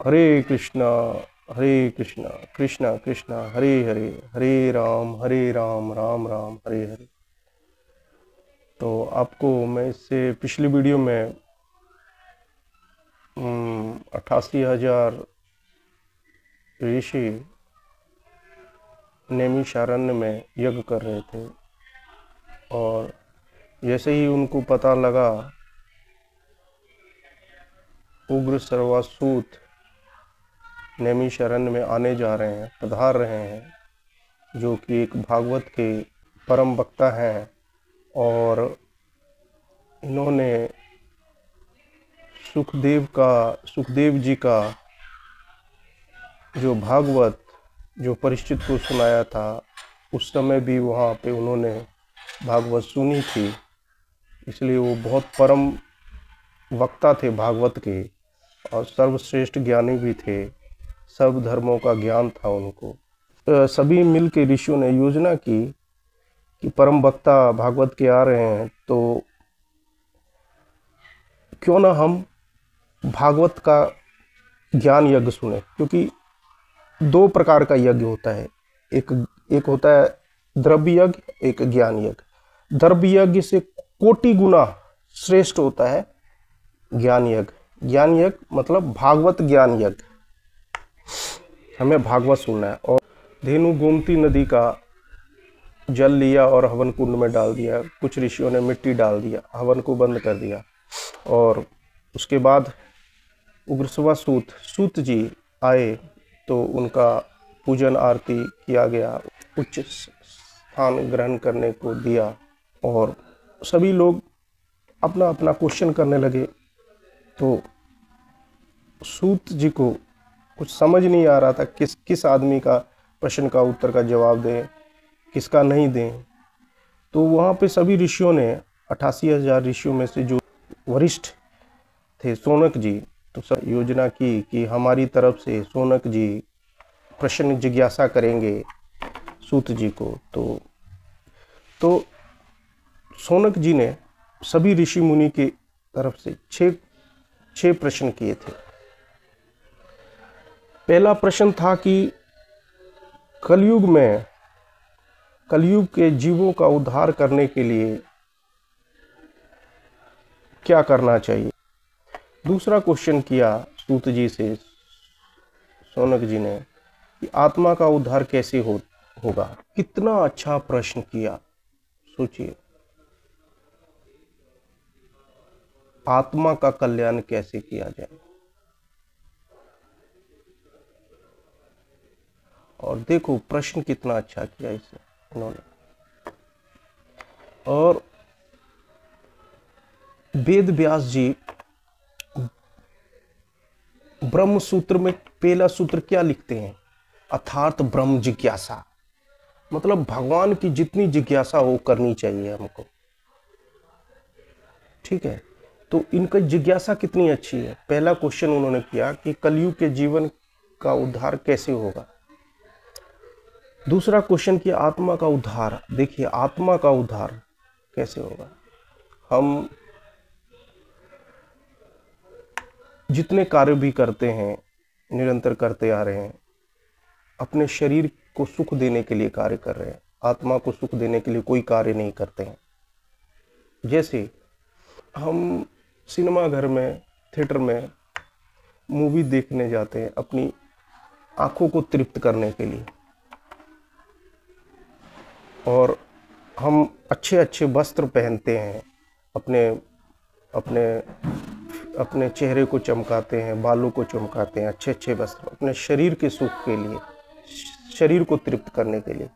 हरे कृष्णा कृष्णा कृष्णा हरे हरे, हरे राम राम राम हरे हरे। तो आपको मैं इससे पिछली वीडियो में 88,000 ऋषि नैमिषारण्य में यज्ञ कर रहे थे, और जैसे ही उनको पता लगा उग्र सर्वासूत नैमिषारण्य में आने जा रहे हैं, पधार रहे हैं, जो कि एक भागवत के परम वक्ता हैं, और इन्होंने सुखदेव जी का जो भागवत जो परीक्षित को सुनाया था, उस समय भी वहाँ पे उन्होंने भागवत सुनी थी। इसलिए वो बहुत परम वक्ता थे भागवत के, और सर्वश्रेष्ठ ज्ञानी भी थे। सब धर्मों का ज्ञान था उनको। सभी मिल के ऋषियों ने योजना की कि परम वक्ता भागवत के आ रहे हैं, तो क्यों ना हम भागवत का ज्ञान यज्ञ सुने। क्योंकि दो प्रकार का यज्ञ होता है, एक होता है द्रव्य यज्ञ, एक ज्ञान यज्ञ। द्रव्य यज्ञ से कोटि गुना श्रेष्ठ होता है ज्ञान यज्ञ। ज्ञान यज्ञ मतलब भागवत ज्ञान यज्ञ, हमें भागवत सुनना है। और धेनु गोमती नदी का जल लिया और हवन कुंड में डाल दिया। कुछ ऋषियों ने मिट्टी डाल दिया, हवन को बंद कर दिया, और उसके बाद उग्रश्रवा सूत जी आए, तो उनका पूजन आरती किया गया, उच्च स्थान ग्रहण करने को दिया, और सभी लोग अपना अपना क्वेश्चन करने लगे। तो सूत जी को कुछ समझ नहीं आ रहा था किस आदमी का प्रश्न का उत्तर का जवाब दें, किसका नहीं दें। तो वहाँ पे सभी ऋषियों ने 88,000 ऋषियों में से जो वरिष्ठ थे शौनक जी, तो सब योजना की कि हमारी तरफ से शौनक जी प्रश्न जिज्ञासा करेंगे सूत जी को। तो शौनक जी ने सभी ऋषि मुनि की तरफ से छह प्रश्न किए थे। पहला प्रश्न था कि कलयुग के जीवों का उद्धार करने के लिए क्या करना चाहिए। दूसरा क्वेश्चन किया सूत जी से शौनक जी ने कि आत्मा का उद्धार कैसे होगा। कितना अच्छा प्रश्न किया, सोचिए, आत्मा का कल्याण कैसे किया जाए। और देखो प्रश्न कितना अच्छा किया इसे उन्होंने। और वेद व्यास जी ब्रह्म सूत्र में पहला सूत्र क्या लिखते हैं, अर्थात ब्रह्म जिज्ञासा, मतलब भगवान की जितनी जिज्ञासा हो करनी चाहिए हमको। ठीक है, तो इनका जिज्ञासा कितनी अच्छी है। पहला क्वेश्चन उन्होंने किया कि कलयुग के जीवन का उद्धार कैसे होगा। दूसरा क्वेश्चन किया आत्मा का उद्धार। देखिए आत्मा का उद्धार कैसे होगा। हम जितने कार्य भी करते हैं, निरंतर करते आ रहे हैं, अपने शरीर को सुख देने के लिए कार्य कर रहे हैं, आत्मा को सुख देने के लिए कोई कार्य नहीं करते हैं। जैसे हम सिनेमा घर में, थिएटर में मूवी देखने जाते हैं अपनी आंखों को तृप्त करने के लिए, और हम अच्छे अच्छे वस्त्र पहनते हैं, अपने अपने अपने चेहरे को चमकाते हैं, बालों को चमकाते हैं, अच्छे अच्छे वस्त्र अपने शरीर के सुख के लिए, शरीर को तृप्त करने के लिए।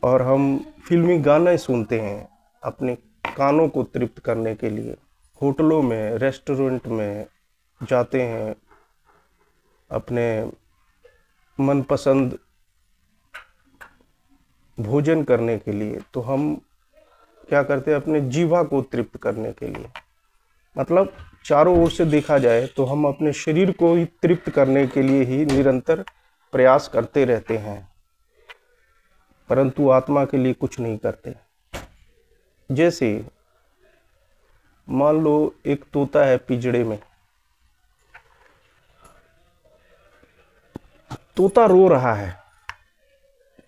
और हम फिल्मी गाने सुनते हैं अपने कानों को तृप्त करने के लिए। होटलों में, रेस्टोरेंट में जाते हैं अपने मनपसंद भोजन करने के लिए, तो हम क्या करते हैं, अपने जीवा को तृप्त करने के लिए। मतलब चारों ओर से देखा जाए तो हम अपने शरीर को ही तृप्त करने के लिए ही निरंतर प्रयास करते रहते हैं, परंतु आत्मा के लिए कुछ नहीं करते। जैसे मान लो एक तोता है पिंजड़े में, तोता रो रहा है,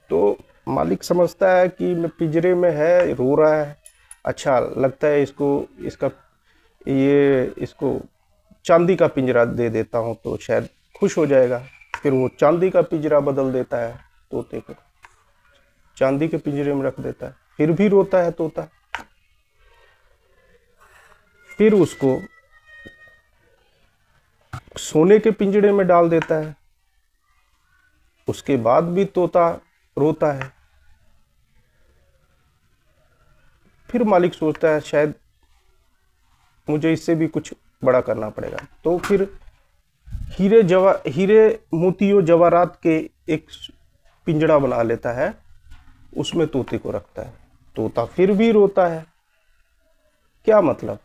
तो मालिक समझता है कि मैं पिंजरे में है, रो रहा है, अच्छा लगता है इसको चांदी का पिंजरा दे देता हूँ तो शायद खुश हो जाएगा। फिर वो चांदी का पिंजरा बदल देता है, तोते को चांदी के पिंजरे में रख देता है, फिर भी रोता है तोता। फिर उसको सोने के पिंजरे में डाल देता है, उसके बाद भी तोता रोता है। फिर मालिक सोचता है शायद मुझे इससे भी कुछ बड़ा करना पड़ेगा, तो फिर हीरे मोतियों जवाहरात के एक पिंजड़ा बना लेता है, उसमें तोते को रखता है। तोता फिर भी रोता है। क्या मतलब?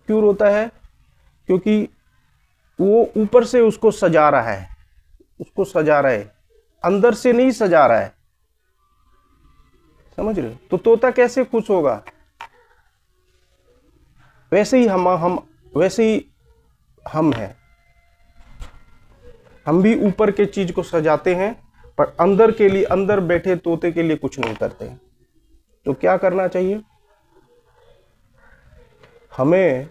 क्यों रोता है? क्योंकि वो ऊपर से उसको सजा रहा है, अंदर से नहीं सजा रहा है। समझ रहे हो? तो तोता कैसे खुश होगा? वैसे ही हम हैं। हम भी ऊपर के चीज को सजाते हैं, पर अंदर बैठे तोते के लिए कुछ नहीं करते। तो क्या करना चाहिए हमें?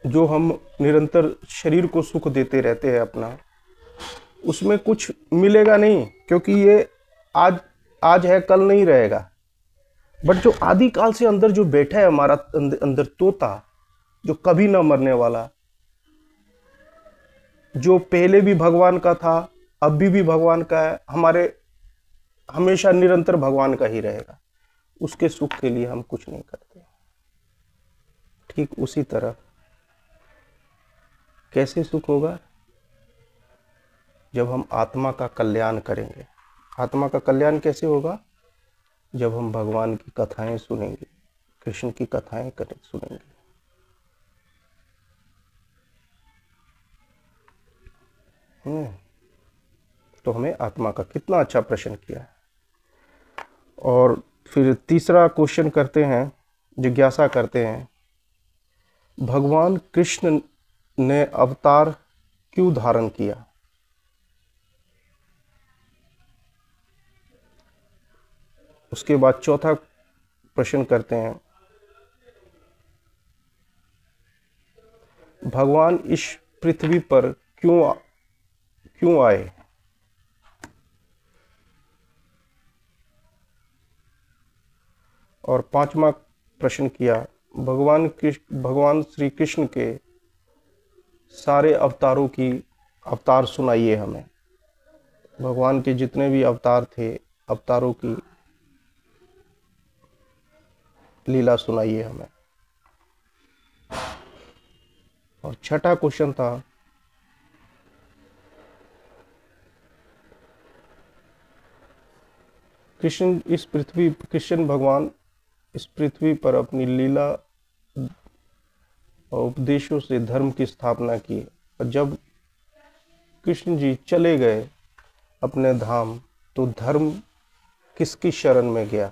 जो हम निरंतर शरीर को सुख देते रहते हैं अपना, उसमें कुछ मिलेगा नहीं, क्योंकि ये आज है, कल नहीं रहेगा। बट जो आदिकाल से अंदर जो बैठा है हमारा अंदर तोता, जो कभी ना मरने वाला, जो पहले भी भगवान का था, अभी भी भगवान का है, हमारे हमेशा निरंतर भगवान का ही रहेगा, उसके सुख के लिए हम कुछ नहीं करते। ठीक उसी तरह कैसे सुख होगा? जब हम आत्मा का कल्याण करेंगे। आत्मा का कल्याण कैसे होगा? जब हम भगवान की कथाएं सुनेंगे, कृष्ण की कथाएं सुनेंगे। तो हमें आत्मा का कितना अच्छा प्रश्न किया है। और फिर तीसरा क्वेश्चन करते हैं, जिज्ञासा करते हैं, भगवान कृष्ण ने अवतार क्यों धारण किया? उसके बाद चौथा प्रश्न करते हैं, भगवान इस पृथ्वी पर क्यों आए? और पांचवा प्रश्न किया, भगवान श्री कृष्ण के सारे अवतारों की अवतार सुनाइए हमें। भगवान के जितने भी अवतार थे, अवतारों की लीला सुनाइए हमें। और छठा क्वेश्चन था, कृष्ण भगवान इस पृथ्वी पर अपनी लीला और उपदेशों से धर्म की स्थापना की, और जब कृष्ण जी चले गए अपने धाम, तो धर्म किसकी शरण में गया?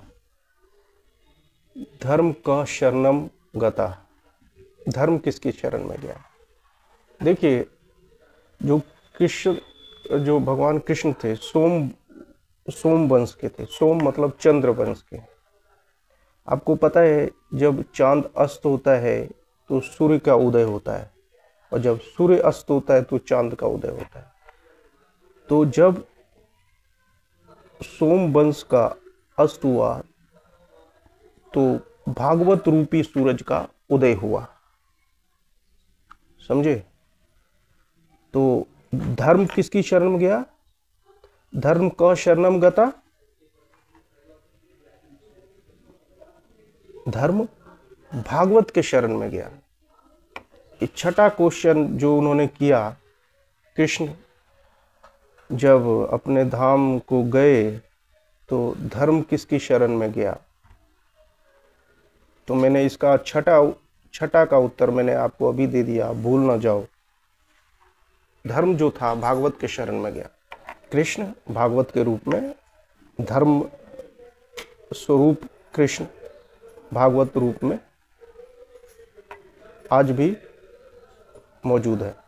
धर्म का शरणम गता। धर्म किसकी शरण में गया? देखिए, जो भगवान कृष्ण थे, सोम वंश के थे। सोम मतलब चंद्र वंश के। आपको पता है, जब चांद अस्त होता है तो सूर्य का उदय होता है, और जब सूर्य अस्त होता है तो चांद का उदय होता है। तो जब सोम वंश का अस्त हुआ, तो भागवत रूपी सूरज का उदय हुआ। समझे? तो धर्म किसकी शरण में गया? धर्म का शरणम गता। धर्म भागवत के शरण में गया। ये छठा क्वेश्चन जो उन्होंने किया, कृष्ण जब अपने धाम को गए तो धर्म किसकी शरण में गया? तो मैंने इसका छठा का उत्तर मैंने आपको अभी दे दिया, भूल ना जाओ। धर्म जो था भागवत के शरण में गया। कृष्ण भागवत के रूप में, धर्म स्वरूप कृष्ण भागवत रूप में आज भी मौजूद है।